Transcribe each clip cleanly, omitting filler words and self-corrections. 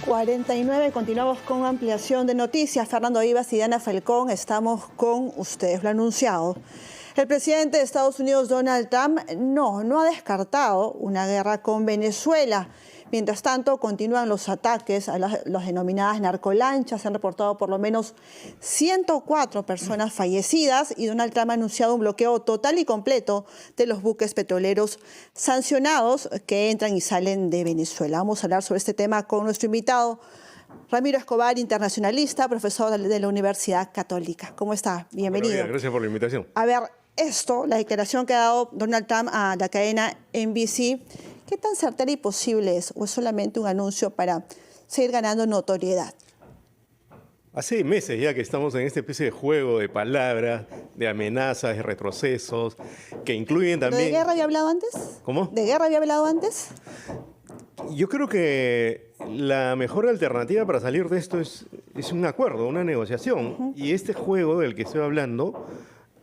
1:49, continuamos con ampliación de noticias. Fernando Vivas y Diana Falcón, estamos con ustedes, lo anunciado. El presidente de Estados Unidos, Donald Trump, no ha descartado una guerra con Venezuela. Mientras tanto, continúan los ataques a las denominadas narcolanchas. Se han reportado por lo menos 104 personas fallecidas y Donald Trump ha anunciado un bloqueo total y completo de los buques petroleros sancionados que entran y salen de Venezuela. Vamos a hablar sobre este tema con nuestro invitado, Ramiro Escobar, internacionalista, profesor de la Universidad Católica. ¿Cómo está? Bienvenido. Bueno, gracias por la invitación. A ver, la declaración que ha dado Donald Trump a la cadena NBC, ¿qué tan certera y posible es? ¿O es solamente un anuncio para seguir ganando notoriedad? Hace meses ya que estamos en esta especie de juego de palabras, de amenazas, de retrocesos, que incluyen también... ¿De guerra había hablado antes? ¿Cómo? ¿De guerra había hablado antes? Yo creo que la mejor alternativa para salir de esto es un acuerdo, una negociación. Y este juego del que estoy hablando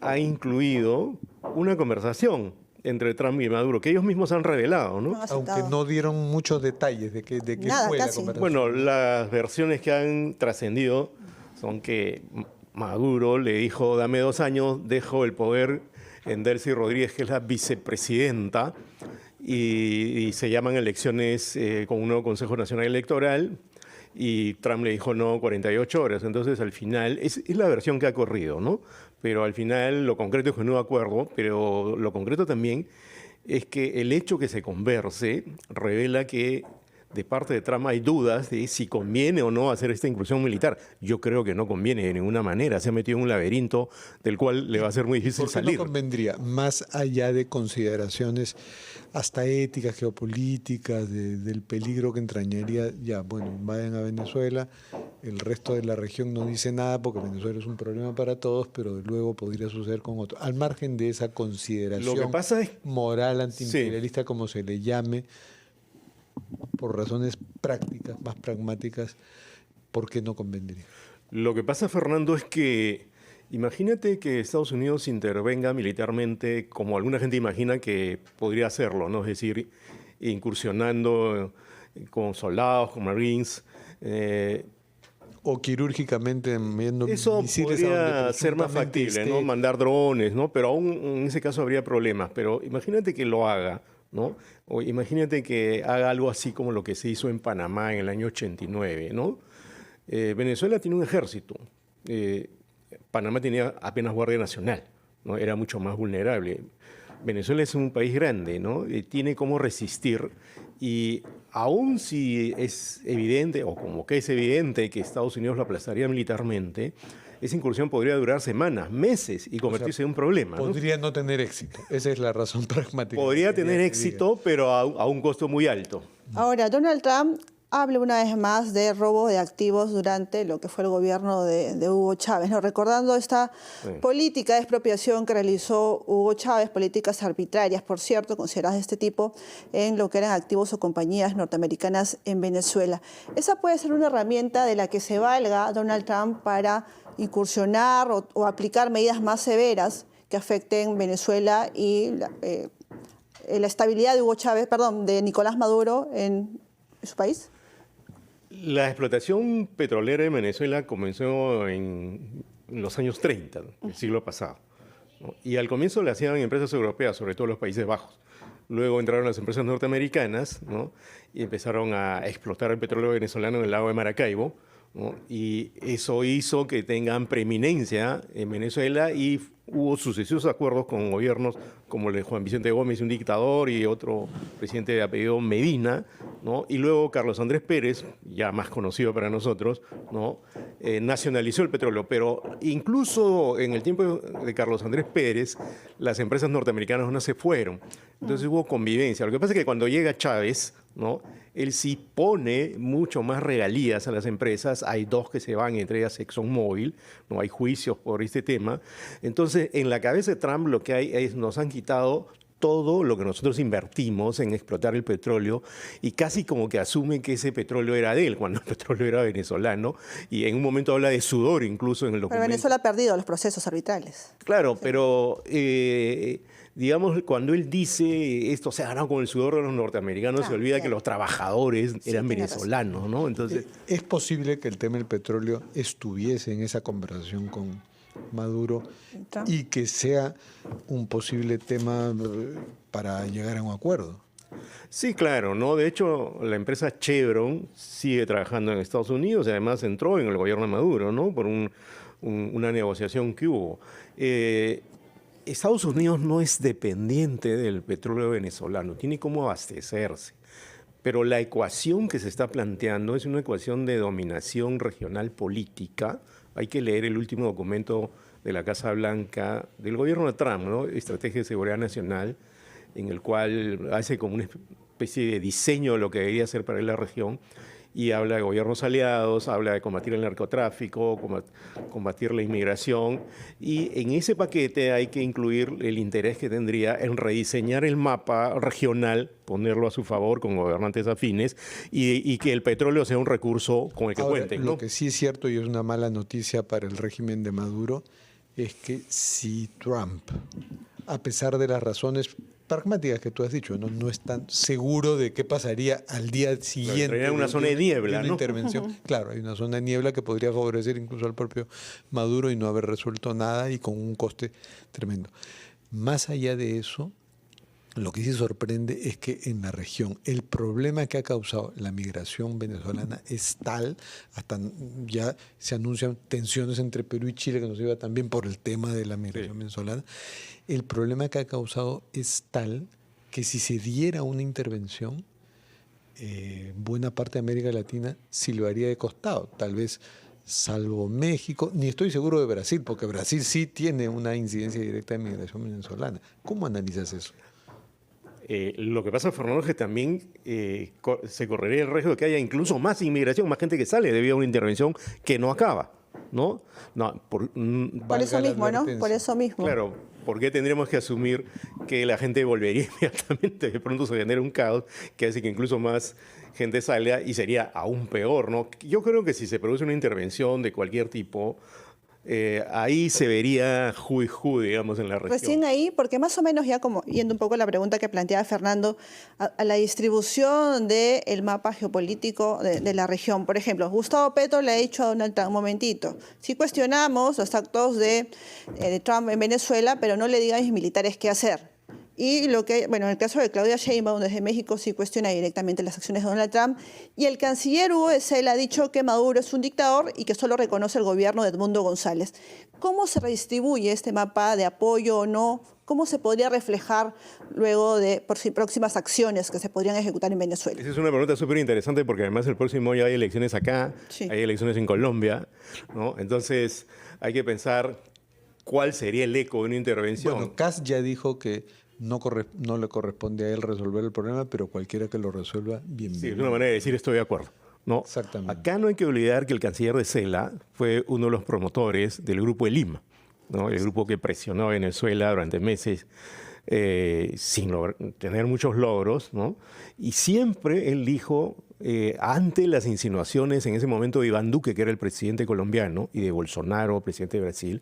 ha incluido una conversación entre Trump y Maduro, que ellos mismos han revelado, ¿no? Aunque no dieron muchos detalles de qué Nada, fue la casi. conversación. Bueno, las versiones que han trascendido son que Maduro le dijo, dame 2 años, dejo el poder en Delcy Rodríguez, que es la vicepresidenta, y se llaman elecciones con un nuevo Consejo Nacional Electoral, y Trump le dijo no, 48 horas. Entonces, al final, es la versión que ha corrido, ¿no? Pero al final lo concreto es que no acuerdo, pero lo concreto también es que el hecho que se converse revela que de parte de Trump hay dudas de si conviene o no hacer esta incursión militar. Yo creo que no conviene de ninguna manera. Se ha metido en un laberinto del cual le va a ser muy difícil salir. ¿Por qué no convendría? Más allá de consideraciones hasta éticas, geopolíticas, del peligro que entrañaría, ya, bueno, vayan a Venezuela, el resto de la región no dice nada porque Venezuela es un problema para todos, pero luego podría suceder con otros. Al margen de esa consideración Lo que pasa es, moral, antiimperialista, como se le llame, por razones prácticas, más pragmáticas, ¿por qué no convendría? lo que pasa, Fernando, es que imagínate que Estados Unidos intervenga militarmente como alguna gente imagina que podría hacerlo, ¿no? Es decir, incursionando con soldados, con marines. O quirúrgicamente enviando Eso misiles a podría donde ser más presuntamente factible, esté. ¿no? Mandar drones, ¿no? Pero aún en ese caso habría problemas. Pero imagínate que lo haga, ¿no? O imagínate que haga algo así como lo que se hizo en Panamá en el año 89, ¿no? Venezuela tiene un ejército. Panamá tenía apenas Guardia Nacional, ¿no? Era mucho más vulnerable. Venezuela es un país grande, ¿no? Tiene cómo resistir y aún si es evidente, o como que es evidente que Estados Unidos lo aplastaría militarmente, esa incursión podría durar semanas, meses y convertirse en un problema, ¿no? Podría no tener éxito. Esa es la razón pragmática. Podría tener que éxito, pero a un costo muy alto. Ahora, Donald Trump habla una vez más de robo de activos durante lo que fue el gobierno de Hugo Chávez, ¿no? Recordando esta política de expropiación que realizó Hugo Chávez, políticas arbitrarias, por cierto, consideradas de este tipo, en lo que eran activos o compañías norteamericanas en Venezuela. Esa puede ser una herramienta de la que se valga Donald Trump para incursionar o aplicar medidas más severas que afecten Venezuela y la estabilidad de Hugo Chávez, perdón, de Nicolás Maduro en su país. La explotación petrolera en Venezuela comenzó en los años 30 del siglo pasado, ¿no? Y al comienzo la hacían empresas europeas, sobre todo los Países Bajos. Luego entraron las empresas norteamericanas, ¿no? Y empezaron a explotar el petróleo venezolano en el lago de Maracaibo, ¿no? Y eso hizo que tengan preeminencia en Venezuela y hubo sucesivos acuerdos con gobiernos como el de Juan Vicente Gómez, un dictador, y otro presidente de apellido Medina, ¿no? Y luego Carlos Andrés Pérez, ya más conocido para nosotros, ¿no? Nacionalizó el petróleo. Pero incluso en el tiempo de Carlos Andrés Pérez, las empresas norteamericanas no se fueron. Entonces hubo convivencia. Lo que pasa es que cuando llega Chávez, ¿no? Él sí pone mucho más regalías a las empresas. Hay 2 que se van, entre ellas ExxonMobil, no hay juicios por este tema. Entonces, en la cabeza de Trump lo que hay es, nos han quitado todo lo que nosotros invertimos en explotar el petróleo y casi como que asume que ese petróleo era de él, cuando el petróleo era venezolano, y en un momento habla de sudor incluso en el documento. Pero Venezuela ha perdido los procesos arbitrales. Claro, sí. Pero digamos, cuando él dice esto se ha ganado con el sudor de los norteamericanos, se olvida que los trabajadores eran venezolanos, ¿no? Entonces, ¿es posible que el tema del petróleo estuviese en esa conversación con Maduro y que sea un posible tema para llegar a un acuerdo? Sí, claro, ¿no? De hecho, la empresa Chevron sigue trabajando en Estados Unidos y además entró en el gobierno de Maduro, ¿no? Por una negociación que hubo. Estados Unidos no es dependiente del petróleo venezolano, tiene cómo abastecerse. Pero la ecuación que se está planteando es una ecuación de dominación regional política. Hay que leer el último documento de la Casa Blanca del gobierno de Trump, ¿no? Estrategia de Seguridad Nacional, en el cual hace como una especie de diseño de lo que debería ser para la región, y habla de gobiernos aliados, habla de combatir el narcotráfico, combatir la inmigración, y en ese paquete hay que incluir el interés que tendría en rediseñar el mapa regional, ponerlo a su favor con gobernantes afines, y que el petróleo sea un recurso con el que cuenten, ¿no? Lo que sí es cierto y es una mala noticia para el régimen de Maduro es que si Trump, a pesar de las razones pragmáticas que tú has dicho, no es tan seguro de qué pasaría al día siguiente. Hay una zona de niebla, una ¿no? Intervención. Claro, hay una zona de niebla que podría favorecer incluso al propio Maduro y no haber resuelto nada y con un coste tremendo. Más allá de eso, lo que sí sorprende es que en la región el problema que ha causado la migración venezolana es tal, hasta ya se anuncian tensiones entre Perú y Chile, que nos lleva también por el tema de la migración venezolana. El problema que ha causado es tal que si se diera una intervención, buena parte de América Latina sí lo haría de costado, tal vez salvo México, ni estoy seguro de Brasil, porque Brasil sí tiene una incidencia directa de migración venezolana. ¿Cómo analizas eso? Lo que pasa, Fernando, es que también se correría el riesgo de que haya incluso más inmigración, más gente que sale debido a una intervención que no acaba, ¿no? Por eso mismo, ¿no? Por eso mismo. Claro, ¿por qué tendríamos que asumir que la gente volvería inmediatamente? De pronto se genera un caos que hace que incluso más gente salga y sería aún peor, ¿no? Yo creo que si se produce una intervención de cualquier tipo, ahí se vería digamos, en la región. Recién ahí, porque más o menos ya como yendo un poco a la pregunta que planteaba Fernando, a la distribución del mapa geopolítico de la región. Por ejemplo, Gustavo Petro le ha dicho a Donald Trump, un momentito, si cuestionamos los actos de Trump en Venezuela, pero no le digan a mis militares qué hacer. Y en el caso de Claudia Sheinbaum desde México sí cuestiona directamente las acciones de Donald Trump. Y el canciller Hugo Essel ha dicho que Maduro es un dictador y que solo reconoce el gobierno de Edmundo González. ¿Cómo se redistribuye este mapa de apoyo o no? ¿Cómo se podría reflejar luego de próximas acciones que se podrían ejecutar en Venezuela? Esa es una pregunta súper interesante porque además el próximo año hay elecciones acá, hay elecciones en Colombia, ¿no? Entonces hay que pensar cuál sería el eco de una intervención. Bueno, Kast ya dijo que no le corresponde a él resolver el problema, pero cualquiera que lo resuelva, bienvenido. Sí, es una manera de decir estoy de acuerdo, ¿no? Exactamente. Acá no hay que olvidar que el canciller de Cela fue uno de los promotores del grupo de Lima, ¿no? El grupo que presionó a Venezuela durante meses sin tener muchos logros, ¿no? Y siempre él dijo, ante las insinuaciones en ese momento de Iván Duque, que era el presidente colombiano, y de Bolsonaro, presidente de Brasil,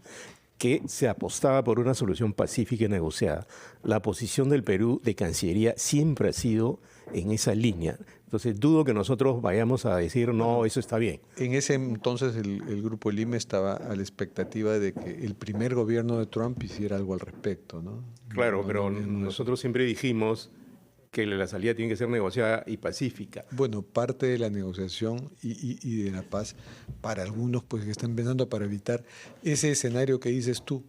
que se apostaba por una solución pacífica y negociada. La posición del Perú de Cancillería siempre ha sido en esa línea. Entonces dudo que nosotros vayamos a decir, no, eso está bien. En ese entonces el Grupo Lima estaba a la expectativa de que el primer gobierno de Trump hiciera algo al respecto, ¿no? Claro, pero nosotros siempre dijimos que la salida tiene que ser negociada y pacífica. Bueno, parte de la negociación y de la paz, para algunos pues que están pensando para evitar ese escenario que dices tú,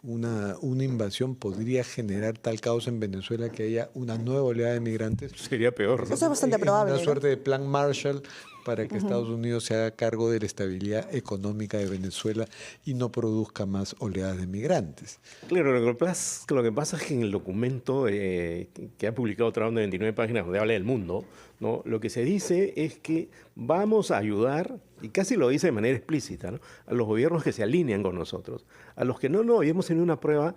una invasión podría generar tal caos en Venezuela que haya una nueva oleada de migrantes. Sería peor, ¿no? Eso es bastante probable. Una suerte ¿no? de plan Marshall para que Estados Unidos se haga cargo de la estabilidad económica de Venezuela y no produzca más oleadas de migrantes. Claro, lo que pasa es que en el documento que ha publicado Trump de 29 páginas donde habla del mundo, ¿no? Lo que se dice es que vamos a ayudar, y casi lo dice de manera explícita, ¿no? A los gobiernos que se alinean con nosotros. A los que no, y hemos tenido una prueba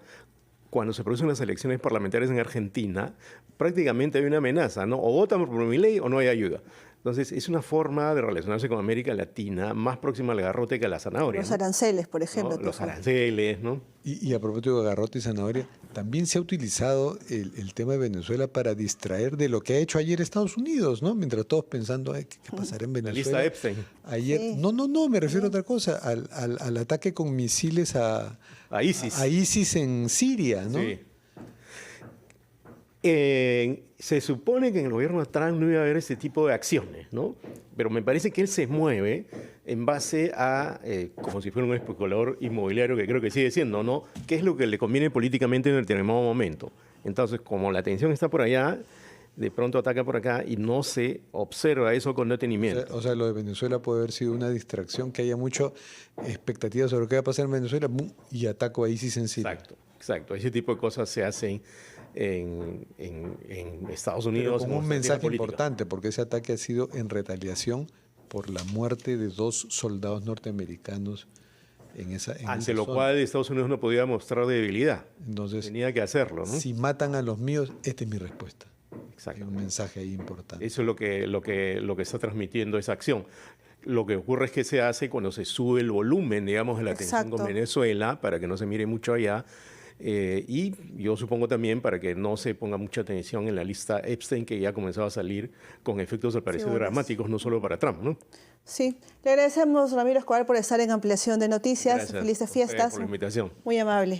cuando se producen las elecciones parlamentarias en Argentina, prácticamente hay una amenaza, ¿no? O votan por Milei o no hay ayuda. Entonces, es una forma de relacionarse con América Latina más próxima al garrote que a la zanahoria. Los ¿no? aranceles, por ejemplo. ¿No? Los aranceles, ¿no? Y a propósito de garrote y zanahoria, también se ha utilizado el tema de Venezuela para distraer de lo que ha hecho ayer Estados Unidos, ¿no? Mientras todos pensando, ay, ¿qué pasará en La Venezuela? lista Epstein. Ayer, Sí. no, me refiero a otra cosa, al ataque con misiles A ISIS. a ISIS en Siria, ¿no? Sí. Se supone que en el gobierno de Trump no iba a haber ese tipo de acciones, ¿no? Pero me parece que él se mueve en base a, como si fuera un especulador inmobiliario, que creo que sigue siendo, ¿no? ¿Qué es lo que le conviene políticamente en el determinado momento? Entonces, como la atención está por allá, de pronto ataca por acá y no se observa eso con detenimiento. O sea, lo de Venezuela puede haber sido una distracción, que haya mucha expectativa sobre lo que va a pasar en Venezuela, ¡bum!, y ataco a ISIS en Siria. Exacto. Ese tipo de cosas se hacen en Estados Unidos. Pero con un mensaje importante, porque ese ataque ha sido en retaliación por la muerte de 2 soldados norteamericanos en esa Ante lo zona. cual Estados Unidos no podía mostrar debilidad. Entonces, Tenía que hacerlo, ¿no? si matan a los míos, esta es mi respuesta. Exacto. Hay un mensaje ahí importante. Eso es lo que está transmitiendo esa acción. Lo que ocurre es que se hace cuando se sube el volumen, digamos, de la atención Exacto. con Venezuela, para que no se mire mucho allá. Y yo supongo también para que no se ponga mucha atención en la lista Epstein, que ya comenzaba a salir con efectos al parecer bueno. dramáticos, no solo para Trump, ¿no? Sí. Le agradecemos, Ramiro Escobar, por estar en Ampliación de Noticias. Gracias Felices a ustedes fiestas. por la invitación. Muy amable.